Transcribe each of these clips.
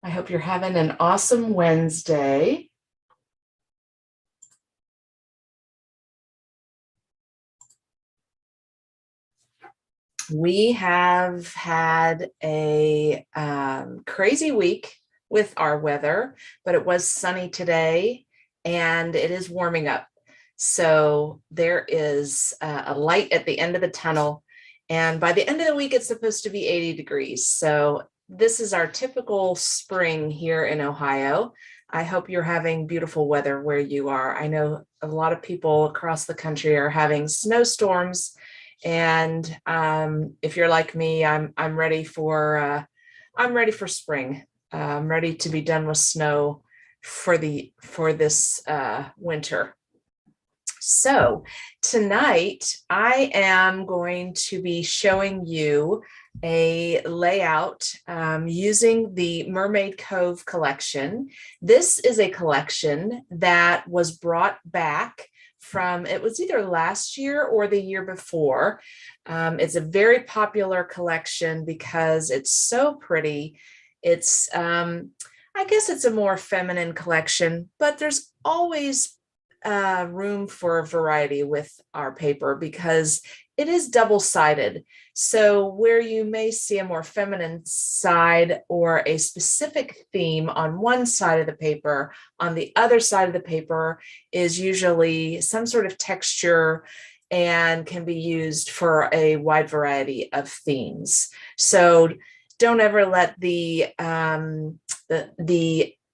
I hope you're having an awesome Wednesday. We have had a crazy week with our weather, but it was sunny today and it is warming up. So there is a light at the end of the tunnel. And by the end of the week, it's supposed to be 80 degrees. So this is our typical spring here in Ohio. I hope you're having beautiful weather where you are. I know a lot of people across the country are having snowstorms, and if you're like me, I'm ready for spring. I'm ready to be done with snow for this winter. So tonight I am going to be showing you a layout using the Mermaid Cove collection. This is a collection that was brought back from, it was either last year or the year before. It's a very popular collection because it's so pretty. It's, I guess it's a more feminine collection, but there's always room for variety with our paper because it is double-sided. So where you may see a more feminine side or a specific theme on one side of the paper, on the other side of the paper is usually some sort of texture and can be used for a wide variety of themes. So don't ever let the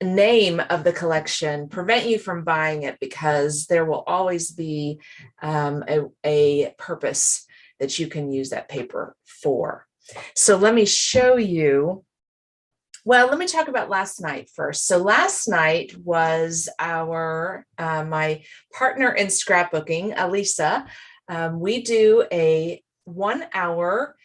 name of the collection prevent you from buying it, because there will always be a purpose that you can use that paper for. So let me show you. Well, let me talk about last night first. So last night was our my partner in scrapbooking, Alisa. We do a 1-hour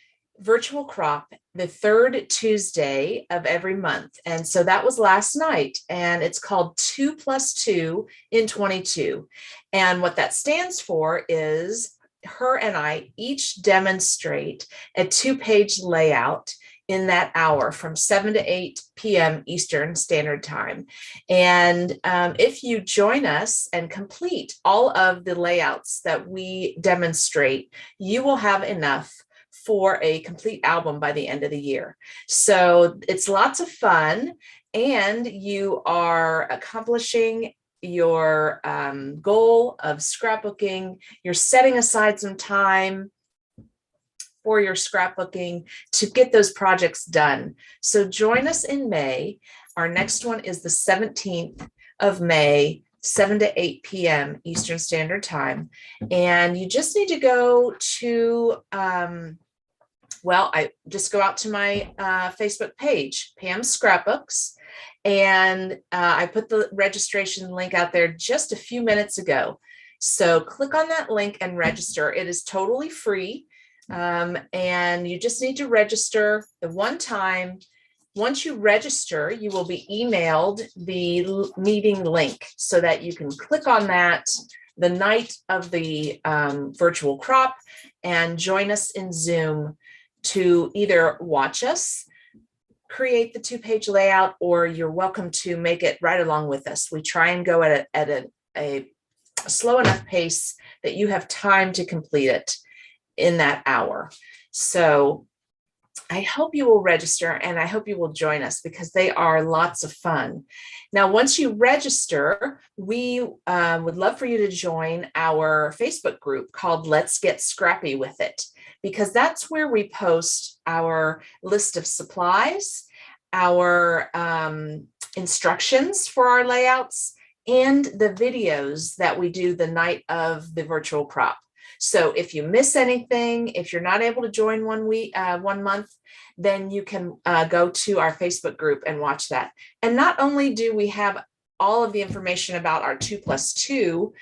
virtual crop the third Tuesday of every month. And so that was last night, and it's called 2 + 2 in 22. And what that stands for is her and I each demonstrate a 2-page layout in that hour from 7 to 8 p.m. Eastern Standard Time. And if you join us and complete all of the layouts that we demonstrate, you will have enough for a complete album by the end of the year. So it's lots of fun, and you are accomplishing your goal of scrapbooking. You're setting aside some time for your scrapbooking to get those projects done. So join us in May. Our next one is the 17th of May, 7 to 8 p.m. Eastern Standard Time. And you just need to go to I just go out to my Facebook page, Pam's Scrapbooks, and I put the registration link out there just a few minutes ago. So click on that link and register. It is totally free, and you just need to register the one time. Once you register, you will be emailed the meeting link so that you can click on that the night of the virtual crop and join us in Zoom to either watch us create the 2-page layout, or you're welcome to make it right along with us. We try and go at a slow enough pace that you have time to complete it in that hour. So I hope you will register, and I hope you will join us because they are lots of fun. Now, once you register, we would love for you to join our Facebook group called Let's Get Scrappy with It, because that's where we post our list of supplies, our instructions for our layouts, and the videos that we do the night of the virtual crop. So if you miss anything, if you're not able to join 1 month, then you can go to our Facebook group and watch that. And not only do we have all of the information about our 2 + 2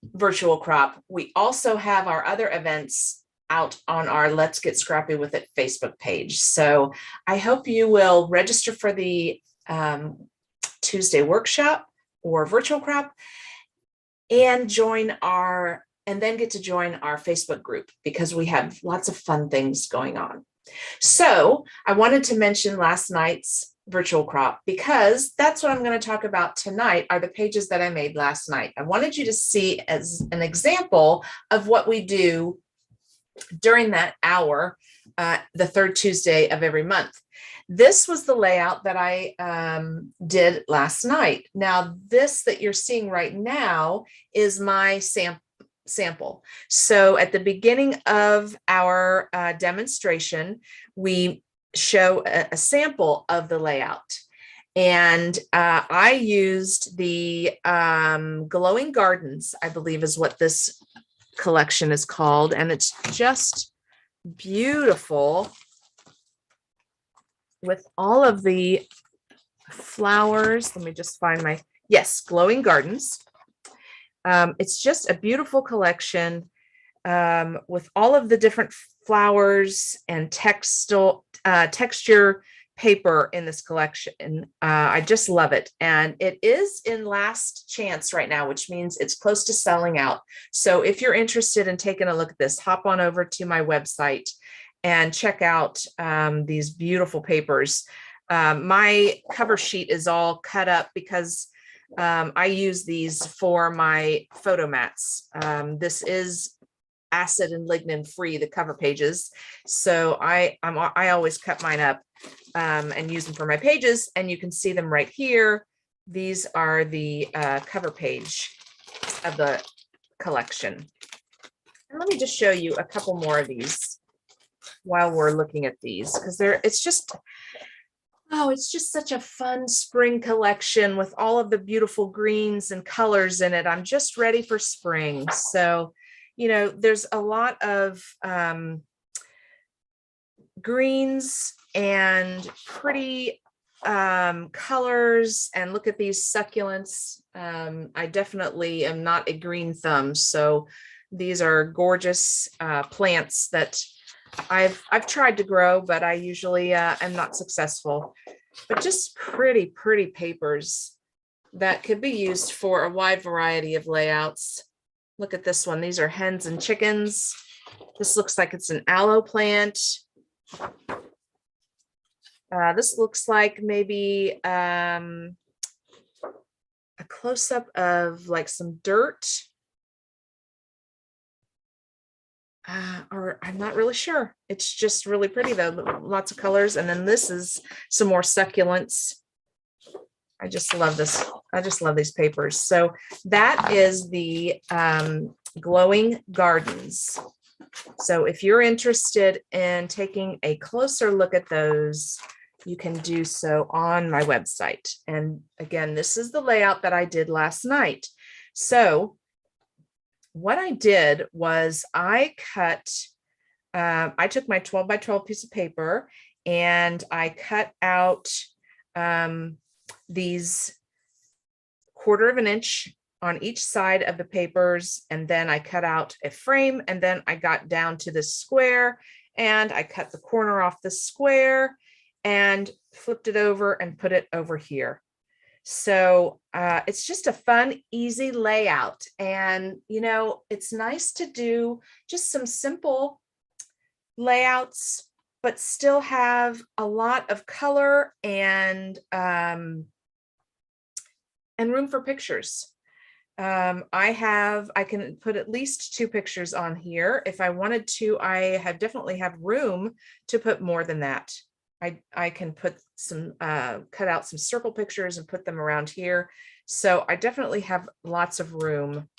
virtual crop, we also have our other events out on our Let's Get Scrappy with It Facebook page. So I hope you will register for the Tuesday workshop or virtual crop and then get to join our Facebook group, because we have lots of fun things going on. So I wanted to mention last night's virtual crop, because that's what I'm going to talk about tonight are the pages that I made last night. I wanted you to see as an example of what we do during that hour, the third Tuesday of every month. This was the layout that I did last night. Now, this that you're seeing right now is my sample. So at the beginning of our demonstration, we show a sample of the layout. And I used the Glowing Gardens, I believe is what this collection is called. And it's just beautiful with all of the flowers. Let me just find my, yes, Glowing Gardens. It's just a beautiful collection with all of the different flowers and textile texture paper in this collection. I just love it. And it is in last chance right now, which means it's close to selling out. So if you're interested in taking a look at this, hop on over to my website and check out these beautiful papers. My cover sheet is all cut up because I use these for my photo mats. This is acid and lignin free, the cover pages. So I always cut mine up and use them for my pages, and you can see them right here. These are the cover page of the collection. And let me just show you a couple more of these while we're looking at these, because it's just such a fun spring collection with all of the beautiful greens and colors in it. I'm just ready for spring. So, you know, there's a lot of greens and pretty colors. And look at these succulents. I definitely am not a green thumb. So these are gorgeous plants that I've tried to grow, but I usually am not successful. But just pretty papers that could be used for a wide variety of layouts. Look at this one. These are hens and chickens. This looks like it's an aloe plant. This looks like maybe a close-up of like some dirt. Or I'm not really sure. It's just really pretty though, lots of colors. And then this is some more succulents. I just love this. I just love these papers. So that is the Glowing Gardens. So if you're interested in taking a closer look at those, you can do so on my website. And again, this is the layout that I did last night. So what I did was I took my 12 by 12 piece of paper and I cut out these 1/4 of an inch on each side of the papers. And then I cut out a frame, and then I got down to this square and I cut the corner off the square and flipped it over and put it over here. So it's just a fun, easy layout. And, you know, it's nice to do just some simple layouts, but still have a lot of color and room for pictures. I can put at least 2 pictures on here. If I wanted to, I definitely have room to put more than that. I can put some, cut out some circle pictures and put them around here. So I definitely have lots of room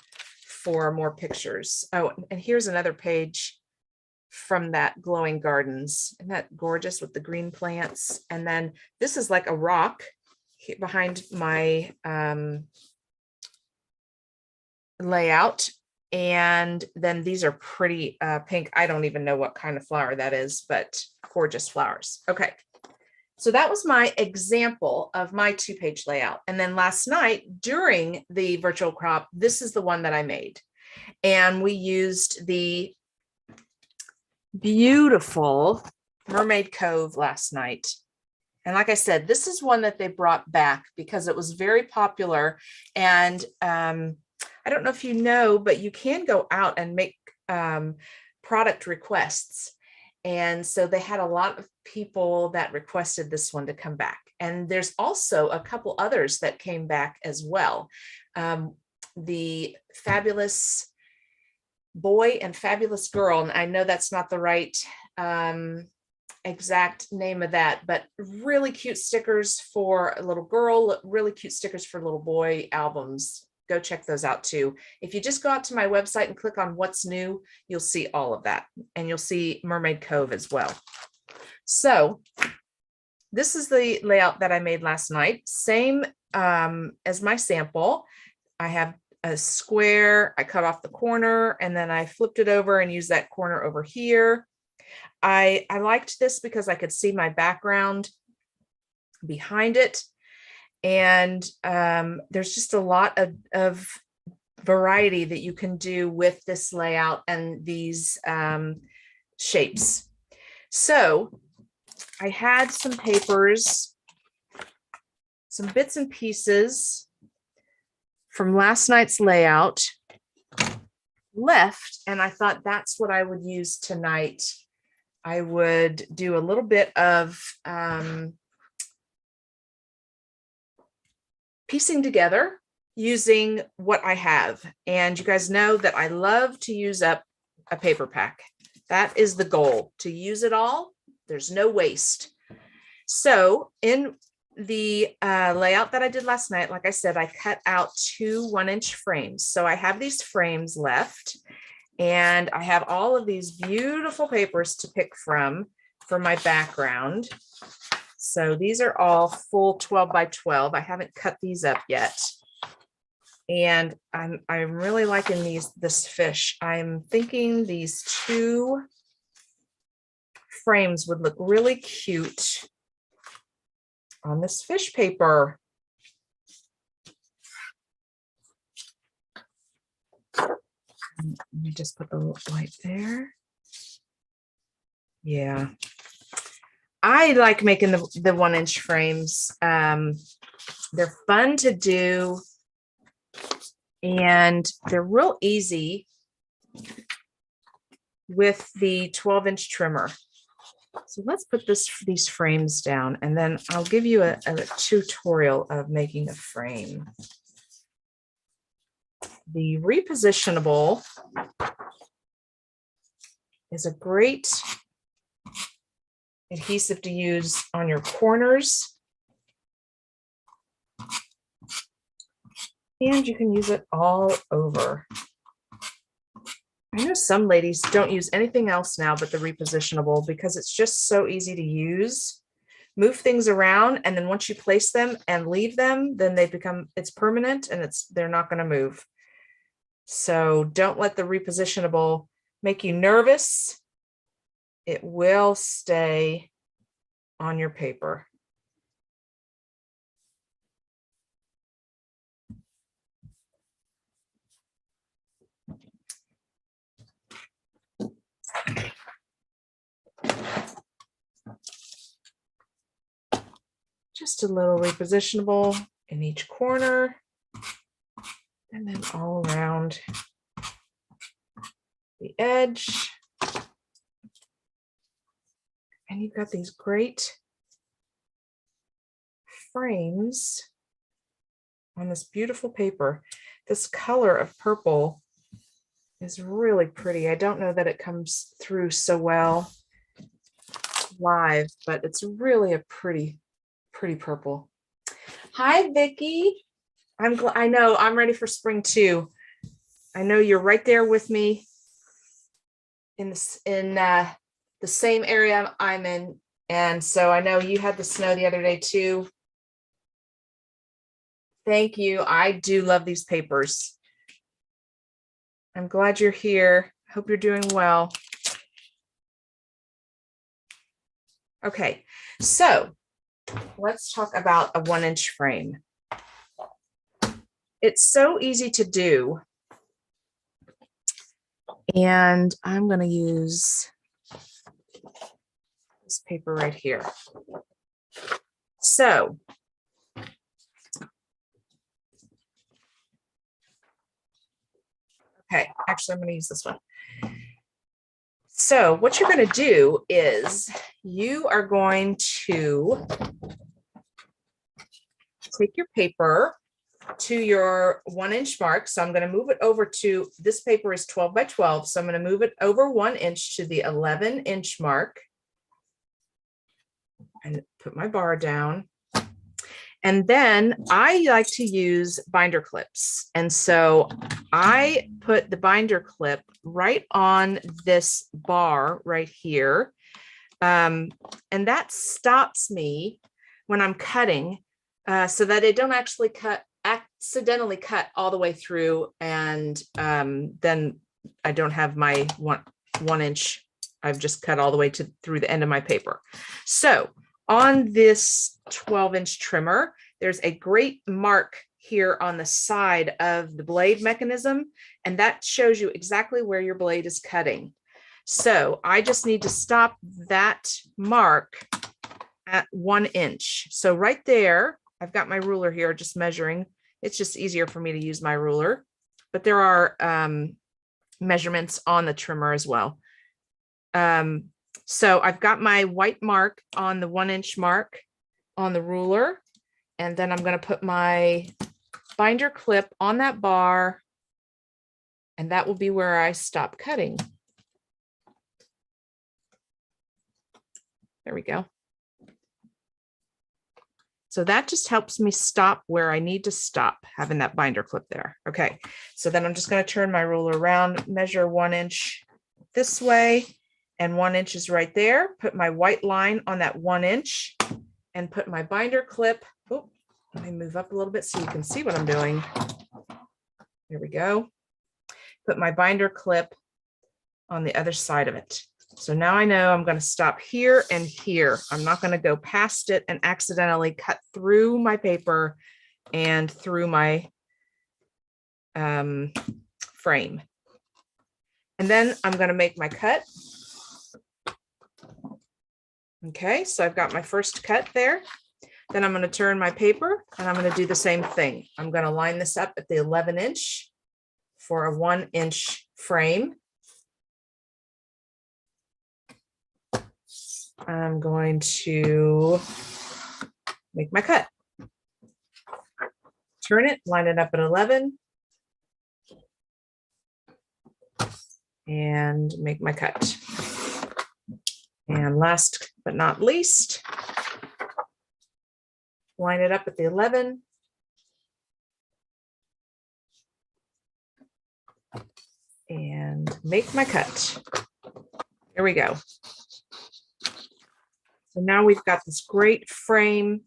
for more pictures. Oh, and here's another page from that Glowing Gardens. Isn't that gorgeous with the green plants? And then this is like a rock behind my layout. And then these are pretty pink. I don't even know what kind of flower that is, but gorgeous flowers. Okay. So that was my example of my 2-page layout. And then last night during the virtual crop, this is the one that I made. And we used the beautiful Mermaid Cove last night. And like I said, this is one that they brought back because it was very popular. And I don't know if you know, but you can go out and make product requests. And so they had a lot of people that requested this one to come back. And there's also a couple others that came back as well. The Fabulous Boy and Fabulous Girl, and I know that's not the right exact name of that, but really cute stickers for a little girl, really cute stickers for little boy albums. Go check those out too. If you just go out to my website and click on what's new, you'll see all of that, and you'll see Mermaid Cove as well. So this is the layout that I made last night. Same as my sample. I have a square, I cut off the corner, and then I flipped it over and used that corner over here. I liked this because I could see my background behind it. And there's just a lot of variety that you can do with this layout and these shapes. So I had some papers, some bits and pieces from last night's layout left, and I thought that's what I would use tonight. I would do a little bit of piecing together using what I have. And you guys know that I love to use up a paper pack. That is the goal, to use it all. There's no waste. So in the layout that I did last night, like I said, I cut out 2 1-inch frames. So I have these frames left, and I have all of these beautiful papers to pick from for my background. So these are all full 12 by 12. I haven't cut these up yet. And I'm really liking this fish. I'm thinking these 2 frames would look really cute on this fish paper. Let me just put the light there. Yeah. I like making the 1-inch frames. They're fun to do, and they're real easy with the 12-inch trimmer. So let's put these frames down, and then I'll give you a tutorial of making a frame. The repositionable is a great adhesive to use on your corners, and you can use it all over. I know some ladies don't use anything else now but the repositionable because it's just so easy to use. Move things around, and then once you place them and leave them, then it's permanent, and they're not going to move. So don't let the repositionable make you nervous. It will stay on your paper. Just a little repositionable in each corner, and then all around the edge. And you've got these great frames on this beautiful paper. This color of purple is really pretty. I don't know that it comes through so well live, but it's really a pretty purple. Hi, Vicki. I know I'm ready for spring too. I know you're right there with me in the same area I'm in, and so I know you had the snow the other day too. Thank you. I do love these papers. I'm glad you're here. Hope you're doing well. Okay, so let's talk about a 1-inch frame. It's so easy to do. And I'm going to use this paper right here. So okay, actually, I'm going to use this one. So what you're going to do is you are going to take your paper to your 1-inch mark. So I'm going to move it over to, this paper is 12 by 12. So I'm going to move it over 1 inch to the 11-inch mark and put my bar down. And then I like to use binder clips. And so I put the binder clip right on this bar right here. And that stops me when I'm cutting so that I don't actually accidentally cut all the way through. And then I don't have my one inch. I've just cut all the way through the end of my paper. So on this 12-inch trimmer, there's a great mark here on the side of the blade mechanism, and that shows you exactly where your blade is cutting. So I just need to stop that mark at 1 inch. So right there, I've got my ruler here just measuring. It's just easier for me to use my ruler, but there are measurements on the trimmer as well. So I've got my white mark on the 1-inch mark on the ruler, and then I'm going to put my binder clip on that bar, and that will be where I stop cutting. There we go. So that just helps me stop where I need to stop, having that binder clip there. Okay, so then I'm just going to turn my ruler around, measure 1 inch this way, and 1 inch is right there. Put my white line on that 1 inch and put my binder clip. Oh, let me move up a little bit so you can see what I'm doing. There we go. Put my binder clip on the other side of it. So now I know I'm going to stop here and here. I'm not going to go past it and accidentally cut through my paper and through my frame. And then I'm going to make my cut. Okay, so I've got my first cut there. Then I'm going to turn my paper and I'm going to do the same thing. I'm going to line this up at the 11-inch for a 1-inch frame. I'm going to make my cut. Turn it, line it up at 11, and make my cut. And last but not least, line it up at the 11. And make my cut. Here we go. So now we've got this great frame.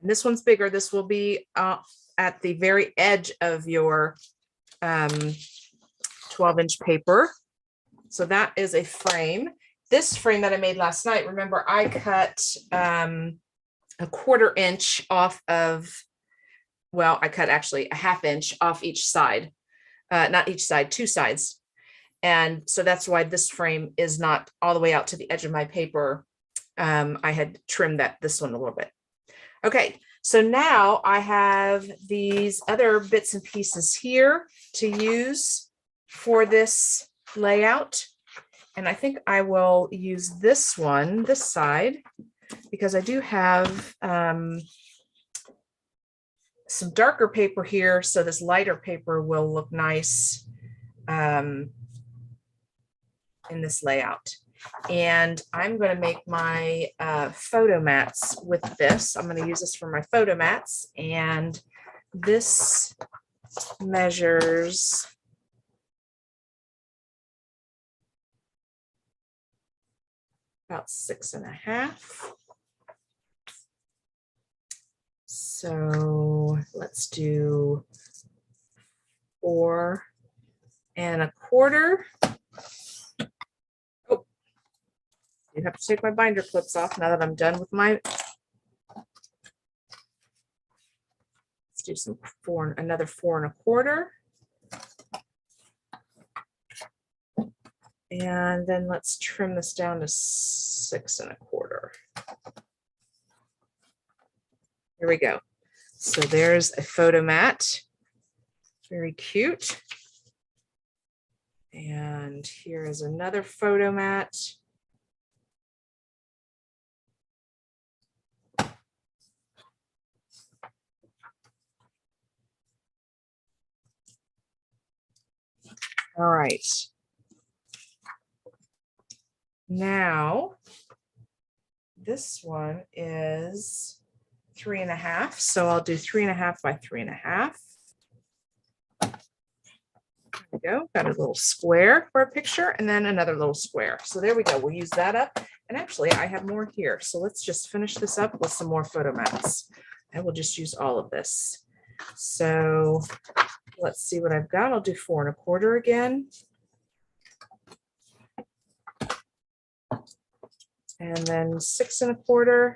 And this one's bigger. This will be at the very edge of your 12-inch paper. So that is a frame. This frame that I made last night, remember I cut a 1/4 inch off of, well, I cut actually a 1/2 inch off each side, not each side, 2 sides. And so that's why this frame is not all the way out to the edge of my paper. I had trimmed this one a little bit. Okay, so now I have these other bits and pieces here to use for this layout. And I think I will use this one, this side, because I do have some darker paper here. So this lighter paper will look nice in this layout. And I'm going to make my photo mats with this. I'm going to use this for my photo mats. And this measures about 6.5. So let's do 4 1/4. Oh, I have to take my binder clips off now that I'm done with my. Let's do some another 4 1/4. And then let's trim this down to 6 1/4. Here we go. So there's a photo mat. Very cute. And here is another photo mat. All right. Now, this one is 3.5. So I'll do 3.5 by 3.5. There we go. Got a little square for a picture and then another little square. So there we go. We'll use that up. And actually, I have more here. So let's just finish this up with some more photo mats. I will just use all of this. So let's see what I've got. I'll do 4.25 again. And then 6.25.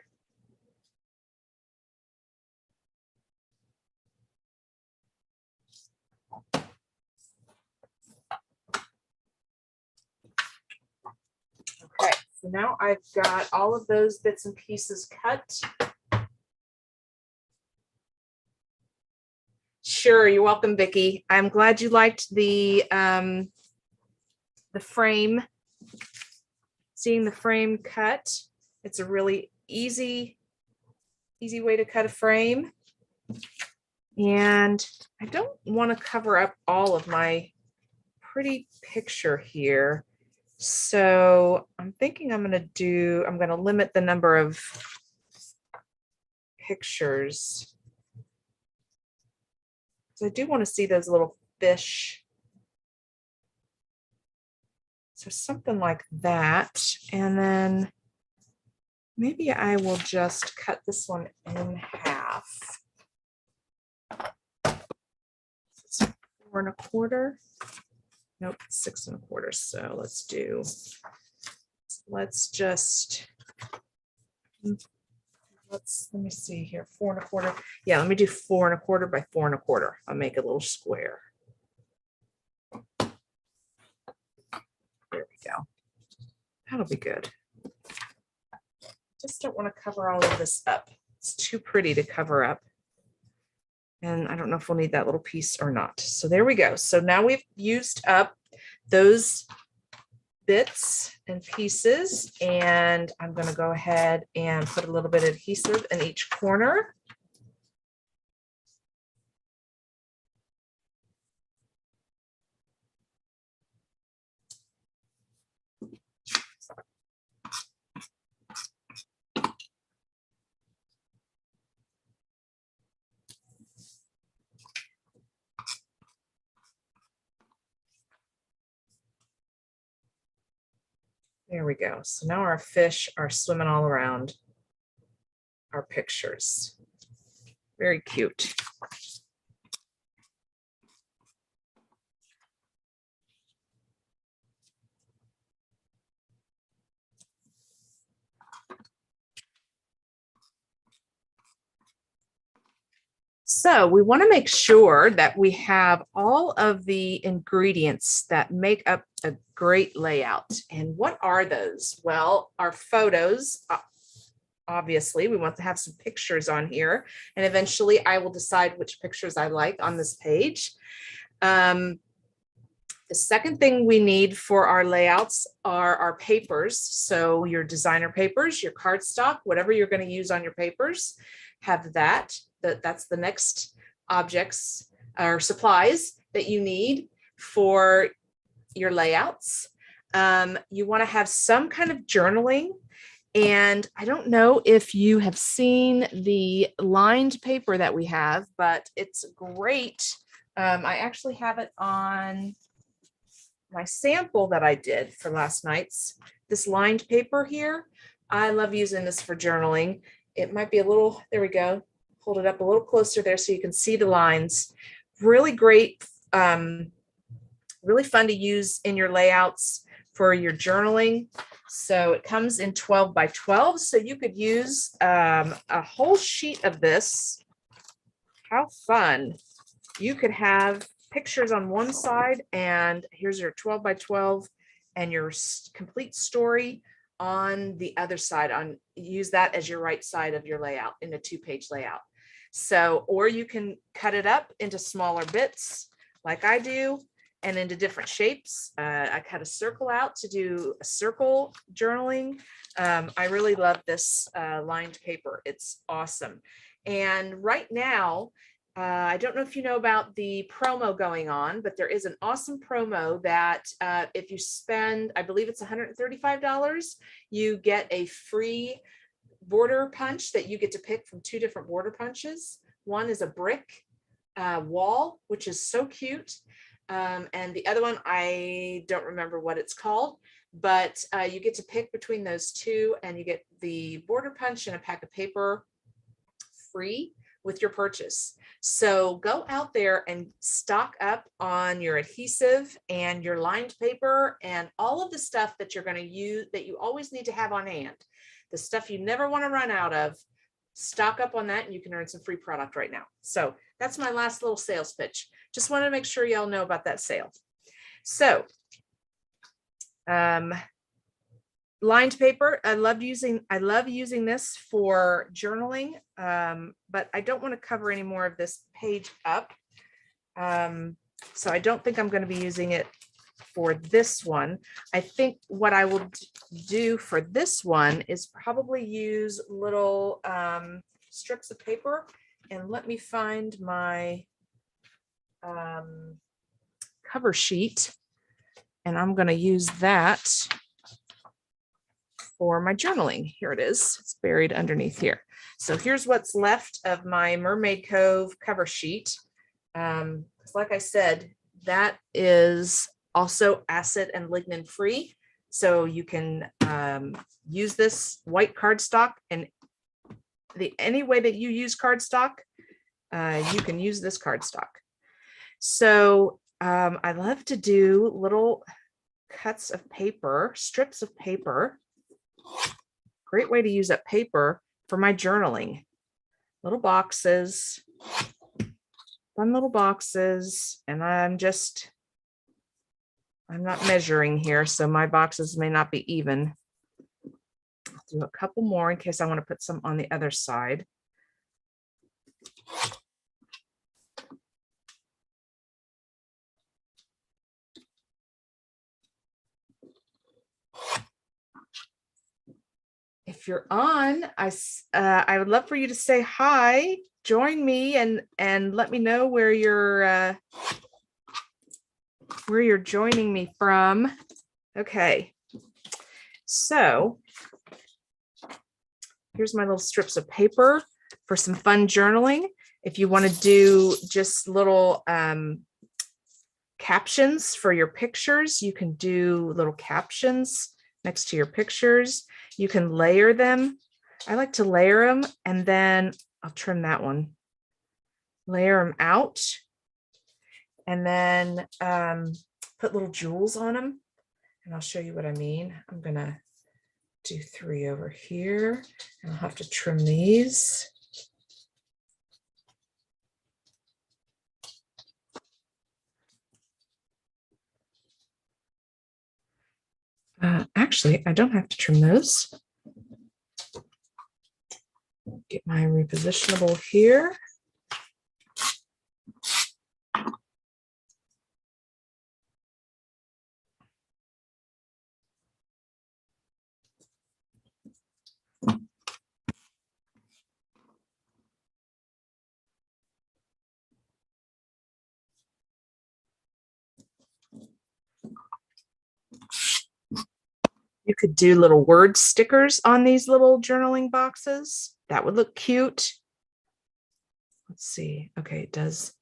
Okay, so now I've got all of those bits and pieces cut. Sure, you're welcome, Vicki. I'm glad you liked the frame. Seeing the frame cut. It's a really easy way to cut a frame. And I don't want to cover up all of my pretty picture here. So I'm thinking I'm going to limit the number of pictures. So I do want to see those little fish. So something like that. And then maybe I will just cut this one in half. It's 4.25. Nope, 6.25. So let me see here. 4.25. Yeah, let me do 4.25 by 4.25. I'll make a little square. There we go. That'll be good. Just don't want to cover all of this up. It's too pretty to cover up. And I don't know if we'll need that little piece or not. So there we go. So now we've used up those bits and pieces, and I'm going to go ahead and put a little bit of adhesive in each corner. There we go. So now our fish are swimming all around our pictures. Very cute. So we want to make sure that we have all of the ingredients that make up a great layout. And what are those? Well, our photos, obviously, we want to have some pictures on here. And eventually I will decide which pictures I like on this page. The second thing we need for our layouts are our papers. So your designer papers, your cardstock, whatever you're going to use on your papers, have that. That's the next objects or supplies that you need for your layouts. You want to have some kind of journaling. And I don't know if you have seen the lined paper that we have, but it's great. I actually have it on my sample that I did for last night's, this lined paper here. I love using this for journaling. It might be a little, there we go. Hold it up a little closer there so you can see the lines. Really great, really fun to use in your layouts for your journaling. So it comes in 12 by 12. So you could use a whole sheet of this. How fun. You could have pictures on one side, and here's your 12 by 12 and your complete story on the other side. Use that as your right side of your layout in a 2-page layout. So, or you can cut it up into smaller bits like I do and into different shapes. I cut a circle out to do a circle journaling. I really love this lined paper. It's awesome. And right now, I don't know if you know about the promo going on, but there is an awesome promo that if you spend, I believe it's $135, you get a free border punch that you get to pick from 2 different border punches. One is a brick wall, which is so cute. And the other one, I don't remember what it's called, but you get to pick between those 2, and you get the border punch and a pack of paper free with your purchase. So go out there and stock up on your adhesive and your lined paper and all of the stuff that you're going to use, that you always need to have on hand. The stuff you never want to run out of, stock up on that, and you can earn some free product right now. So that's my last little sales pitch. Just wanted to make sure y'all know about that sale. So lined paper, I love using this for journaling, but I don't want to cover any more of this page up. So I don't think I'm going to be using it for this one. I think what I will do for this one is probably use little strips of paper, and let me find my cover sheet, and I'm going to use that for my journaling. Here it is. It's buried underneath here. So here's what's left of my Mermaid Cove cover sheet. Like I said, that is also acid and lignin free. So you can use this white cardstock, and any way that you use cardstock, you can use this cardstock. So I love to do little cuts of paper, strips of paper. Great way to use up paper for my journaling. Little boxes, fun little boxes, and I'm not measuring here, so my boxes may not be even. I'll do a couple more in case I want to put some on the other side. If you're on, I would love for you to say hi, join me, and let me know where you're joining me from. Okay, so here's my little strips of paper for some fun journaling. If you want to do just little captions for your pictures, you can do little captions next to your pictures. You can layer them. I like to layer them, and then I'll trim that one. Layer them out, and then put little jewels on them. And I'll show you what I mean. I'm gonna do 3 over here, and I'll have to trim these. Actually, I don't have to trim those. Get my repositionable here. You could do little word stickers on these little journaling boxes. That would look cute. Let's see. Okay, it does.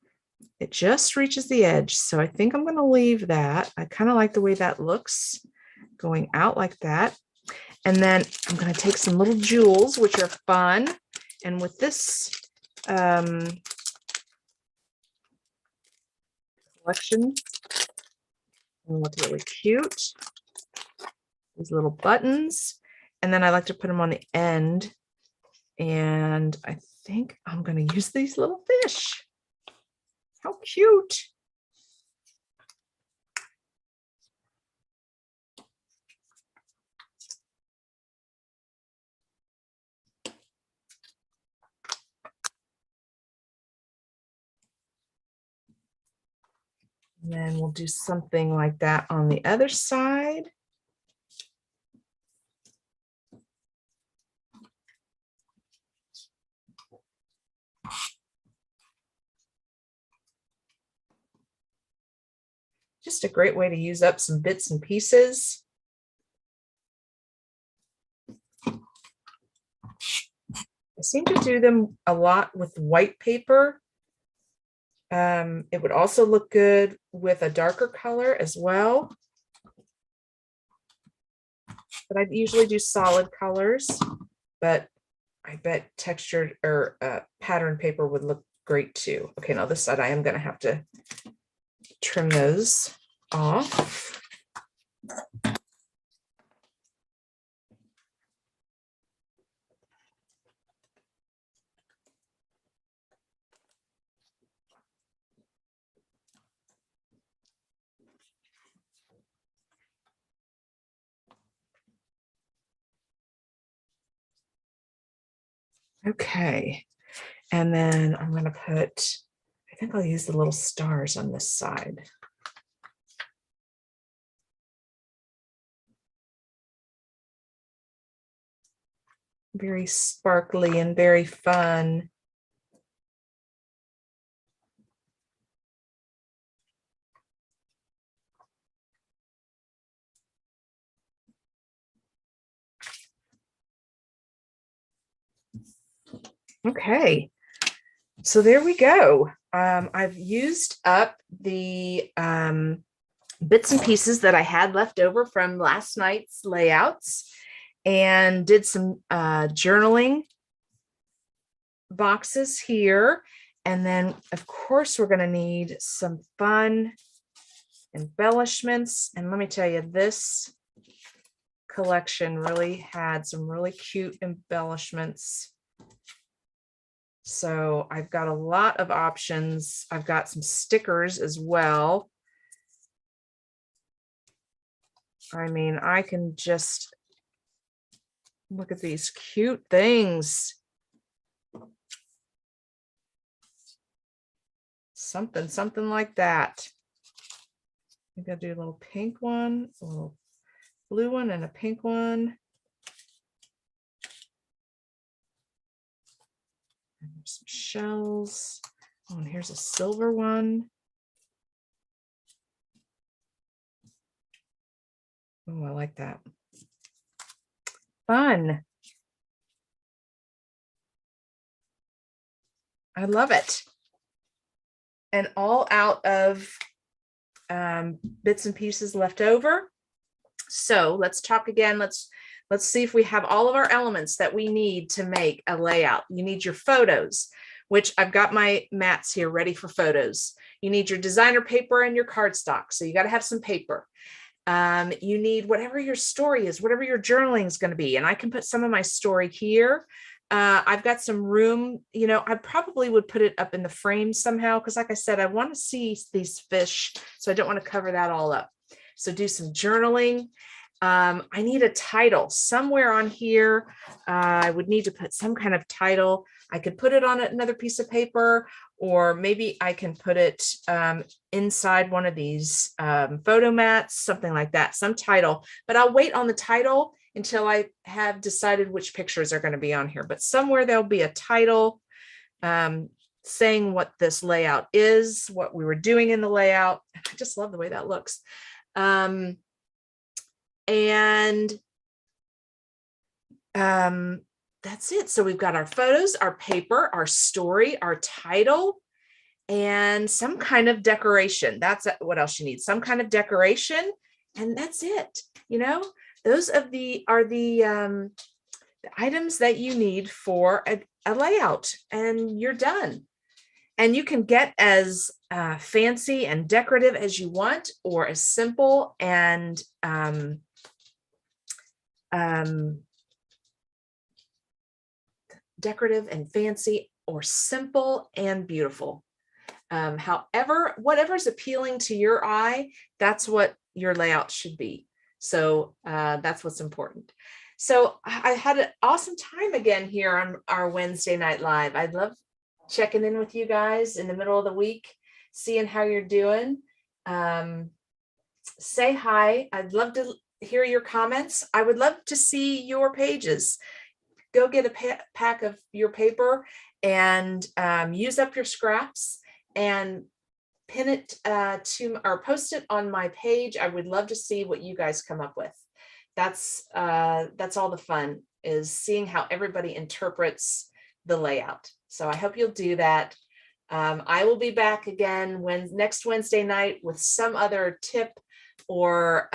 It just reaches the edge. So I think I'm going to leave that. I kind of like the way that looks going out like that. And then I'm going to take some little jewels, which are fun. And with this collection, it'll look really cute. These little buttons, and then I like to put them on the end, and I think I'm going to use these little fish. How cute. And then we'll do something like that on the other side. Just a great way to use up some bits and pieces. I seem to do them a lot with white paper. It would also look good with a darker color as well. But I usually do solid colors, but I bet textured or pattern paper would look great too. Okay, now this side I am going to have to trim those off. Okay, and then I'm going to put, I think I'll use the little stars on this side. Very sparkly and very fun. Okay, so there we go. I've used up the bits and pieces that I had left over from last night's layouts and did some journaling boxes here. And then, of course, we're going to need some fun embellishments. And let me tell you, this collection really had some really cute embellishments. So I've got a lot of options. I've got some stickers as well. I mean, I can just look at these cute things. Something like that. Maybe I'll do a little pink one, a little blue one, and a pink one. And there's some shells. Oh, and here's a silver one. Oh, I like that. Fun. I love it. And all out of bits and pieces left over. So let's talk again. Let's see if we have all of our elements that we need to make a layout. You need your photos, which I've got my mats here ready for photos. You need your designer paper and your cardstock. So you got to have some paper. You need whatever your story is, whatever your journaling is going to be. And I can put some of my story here. I've got some room, you know, I probably would put it up in the frame somehow, because like I said, I want to see these fish, so I don't want to cover that all up. So do some journaling. I need a title somewhere on here. I would need to put some kind of title. I could put it on another piece of paper, or maybe I can put it inside one of these photo mats, something like that, some title. But I'll wait on the title until I have decided which pictures are going to be on here. But somewhere there'll be a title saying what this layout is, what we were doing in the layout. I just love the way that looks. And that's it. So we've got our photos, our paper, our story, our title, and some kind of decoration. That's what else you need. Some kind of decoration, and that's it. You know, those are the items that you need for a layout, and you're done. And you can get as fancy and decorative as you want, or as simple and decorative and fancy, or simple and beautiful. However, whatever's appealing to your eye, that's what your layout should be. So that's what's important. So I had an awesome time again here on our Wednesday Night Live. I love checking in with you guys in the middle of the week, seeing how you're doing. Say hi. I'd love to hear your comments. I would love to see your pages. Go get a pack of your paper and use up your scraps and pin it or post it on my page. I would love to see what you guys come up with. That's all the fun, is seeing how everybody interprets the layout. So I hope you'll do that. I will be back again next Wednesday night with some other tip or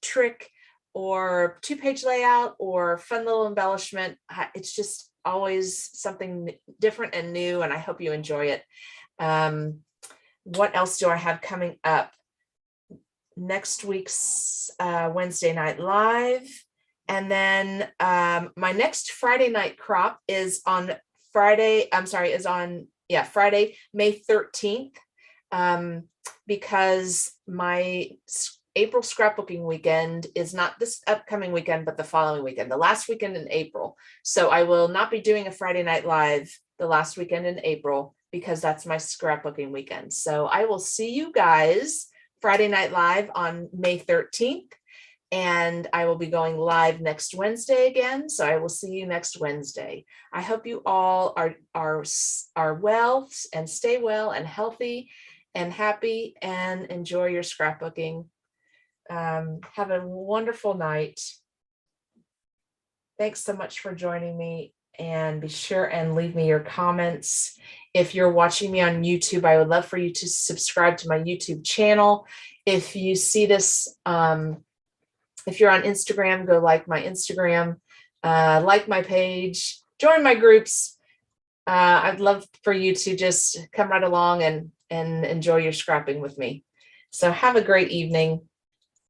trick or 2-page layout or fun little embellishment. It's just always something different and new, and I hope you enjoy it. What else do I have coming up? Next week's Wednesday Night Live. And then my next Friday night crop is on Friday, Friday, May 13th, because my April scrapbooking weekend is not this upcoming weekend, but the following weekend, the last weekend in April. So I will not be doing a Friday Night Live the last weekend in April, because that's my scrapbooking weekend. So I will see you guys Friday Night Live on May 13th. And I will be going live next Wednesday again. So I will see you next Wednesday. I hope you all are well and stay well and healthy and happy and enjoy your scrapbooking. Have a wonderful night. Thanks so much for joining me, and be sure and leave me your comments. If you're watching me on YouTube, I would love for you to subscribe to my YouTube channel. If you see this, if you're on Instagram, go like my Instagram, like my page, join my groups. I'd love for you to just come right along and enjoy your scrapping with me. So have a great evening.